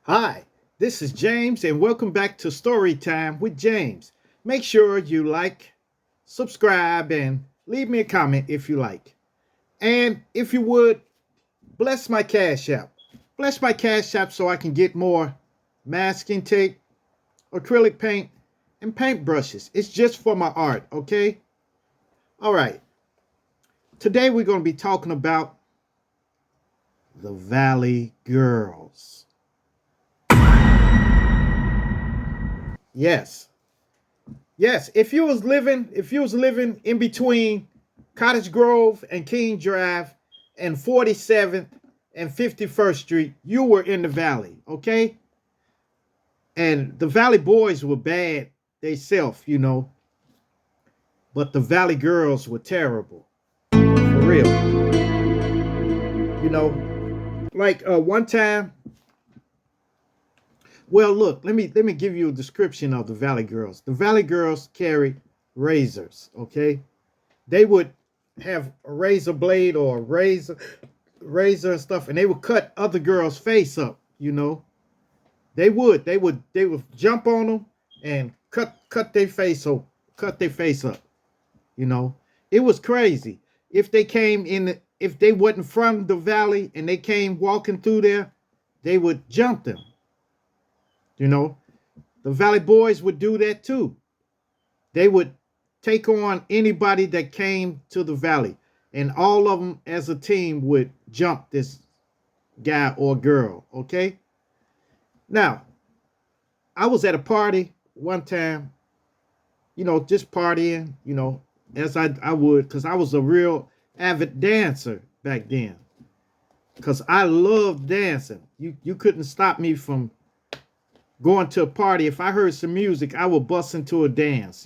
Hi, this is James, and welcome back to Storytime with James. Make sure you like, subscribe, and leave me a comment if you like. And if you would, bless my Cash App. Bless my Cash App so I can get more masking tape, acrylic paint, and paint brushes. It's just for my art, okay? All right. Today we're going to be talking about the Valley Girls. Yes. Yes, if you was living in between Cottage Grove and King Drive and 47th and 51st Street, you were in the valley, okay? And the Valley boys were bad theyself, but the Valley girls were terrible. For real. You know, like one time, well, look, let me give you a description of the Valley girls. The Valley girls carried razors, okay? They would have a razor blade or a razor and stuff, and they would cut other girls' face up. They would jump on them and cut their face up. It was crazy. If they wasn't from the valley and they came walking through there, they would jump them. You know, the Valley boys would do that too. They would take on anybody that came to the valley, and all of them as a team would jump this guy or girl. Okay. Now, I was at a party one time, just partying, as I would, because I was a real avid dancer back then. Because I loved dancing. You couldn't stop me from going to a party. If I heard some music, I would bust into a dance.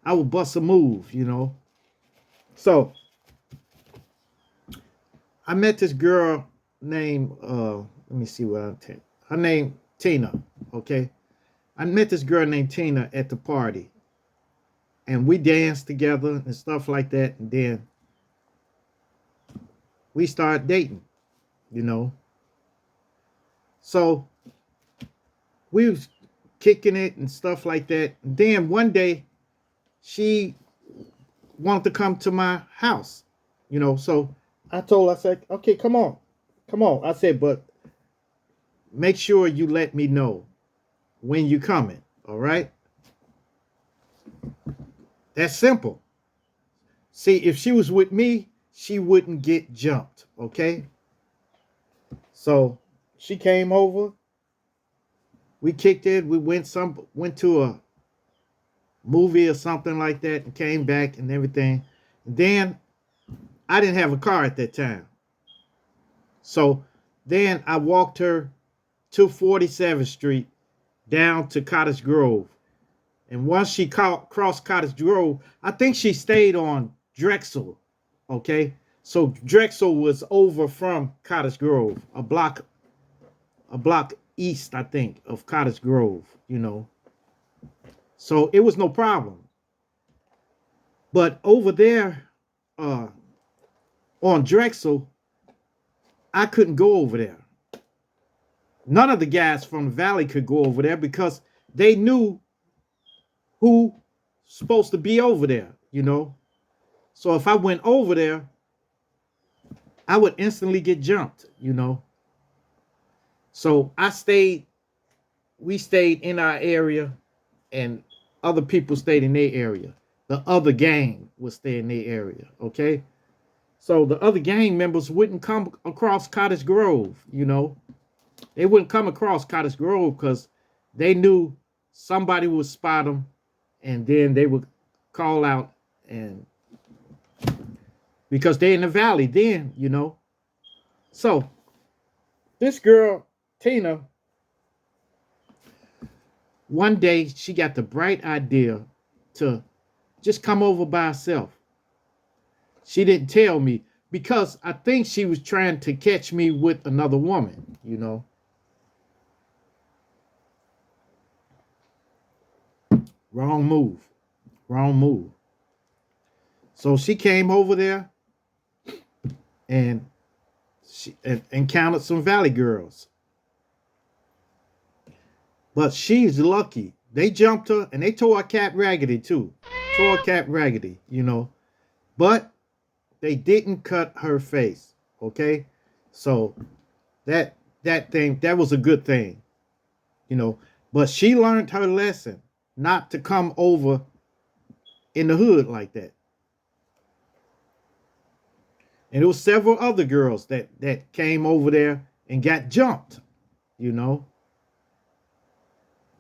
I would bust a move. So I met this girl named let me see what I'm telling. Her name Tina. Okay. I met this girl named Tina at the party. And we danced together and stuff like that. And then we started dating. So we was kicking it and stuff like that. And then one day she wanted to come to my house. So I told her, I said, okay, come on. Come on. I said, but make sure you let me know when you coming. All right. That's simple. See, if she was with me, she wouldn't get jumped. Okay. So she came over. We kicked it. We went to a movie or something like that and came back and everything. And then I didn't have a car at that time. So then I walked her to 47th Street down to Cottage Grove. And once she crossed Cottage Grove, I think she stayed on Drexel. Okay. So Drexel was over from Cottage Grove, a block east, I think, of Cottage Grove. So it was no problem. But over there, uh, on Drexel, I couldn't go over there. None of the guys from the valley could go over there because they knew who supposed to be over there. So if I went over there, I would instantly get jumped. So we stayed in our area, and other people stayed in their area. The other gang would stay in their area, okay? So the other gang members wouldn't come across Cottage Grove. They wouldn't come across Cottage Grove because they knew somebody would spot them, and then they would call out, and because they're in the valley then. So this girl, Tina, one day she got the bright idea to just come over by herself. She didn't tell me because I think she was trying to catch me with another woman. Wrong move. Wrong move. So she came over there and she encountered some valley girls. But she's lucky. They jumped her and they tore her cat raggedy too. Tore her cat raggedy, you know. But they didn't cut her face. Okay? So that was a good thing. You know. But she learned her lesson not to come over in the hood like that. And there was several other girls that came over there and got jumped, you know.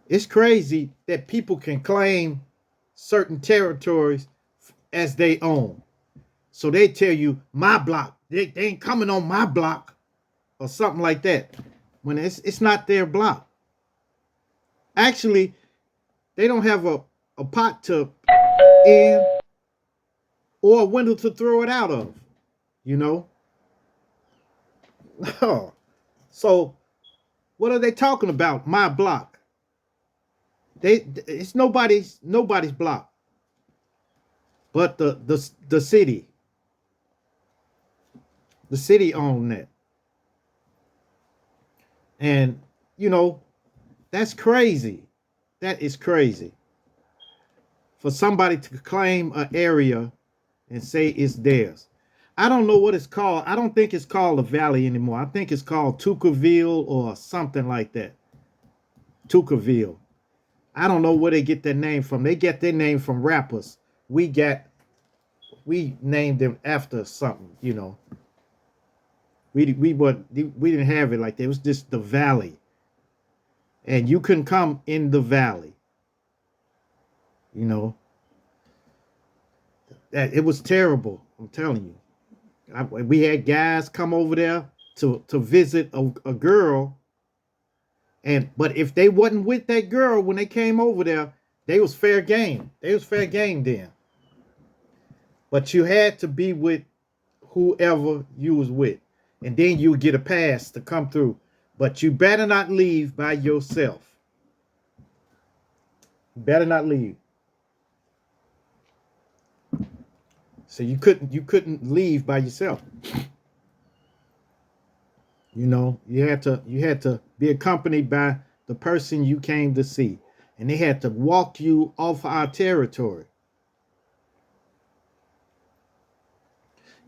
It's crazy that people can claim certain territories as they own. So they tell you, my block, they ain't coming on my block or something like that. When it's not their block. Actually, they don't have a pot to in or a window to throw it out of, you know. So what are they talking about? My block. It's nobody's block but the city. The city owned that. And you know, that's crazy. That is crazy. For somebody to claim an area and say it's theirs. I don't know what it's called. I don't think it's called the Valley anymore. I think it's called Tuckerville or something like that. Tuckerville. I don't know where they get their name from. They get their name from rappers. We named them after something, you know. We didn't have it like that. It was just the Valley. And you couldn't come in the Valley. You know. It was terrible. I'm telling you. We had guys come over there to visit a girl. But if they wasn't with that girl when they came over there, they was fair game. They was fair game then. But you had to be with whoever you was with. And then you would get a pass to come through. But you better not leave by yourself. You better not leave. So you couldn't leave by yourself. You know, you had to be accompanied by the person you came to see. And they had to walk you off our territory.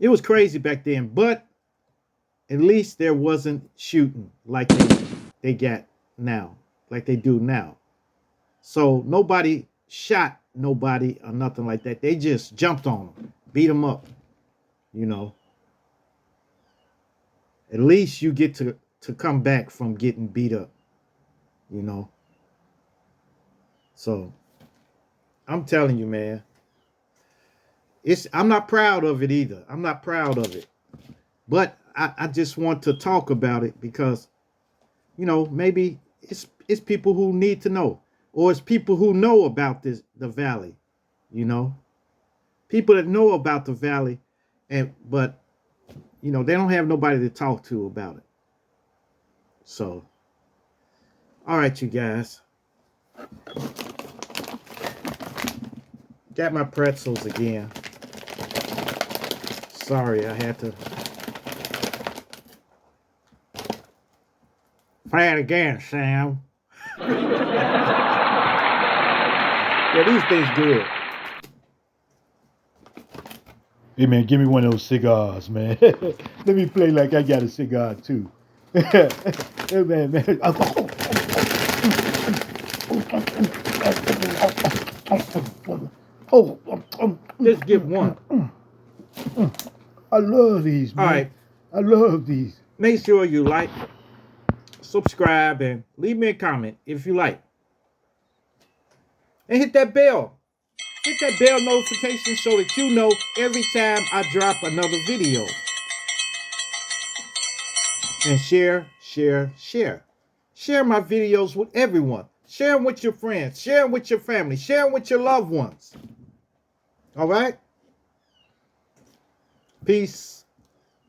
It was crazy back then, but at least there wasn't shooting like they got now, like they do now. So nobody shot nobody or nothing like that. They just jumped on them, beat them up, you know. At least you get to come back from getting beat up, you know. So I'm telling you, man, I'm not proud of it either. I'm not proud of it. But I just want to talk about it because, you know, maybe it's people who need to know. Or it's people who know about the Valley, you know. People that know about the Valley, but you know, they don't have nobody to talk to about it. So, all right, you guys. Got my pretzels again. Sorry, I had to. Play it again, Sam. Yeah, these things good. Hey, man, give me one of those cigars, man. Let me play like I got a cigar, too. Hey, man. Just get one. I love these, man. All right. I love these. Make sure you like, subscribe, and leave me a comment if you like. And hit that bell. Hit that bell notification so that you know every time I drop another video. And share. Share my videos with everyone. Share them with your friends. Share them with your family. Share them with your loved ones. All right? Peace.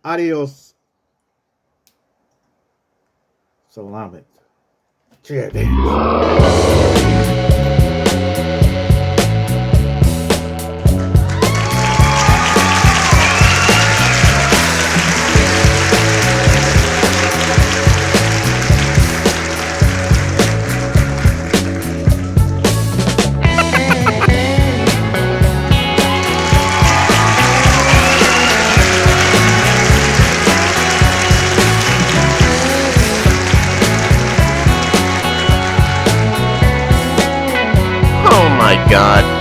Adios. Salamat. Cheers. my God.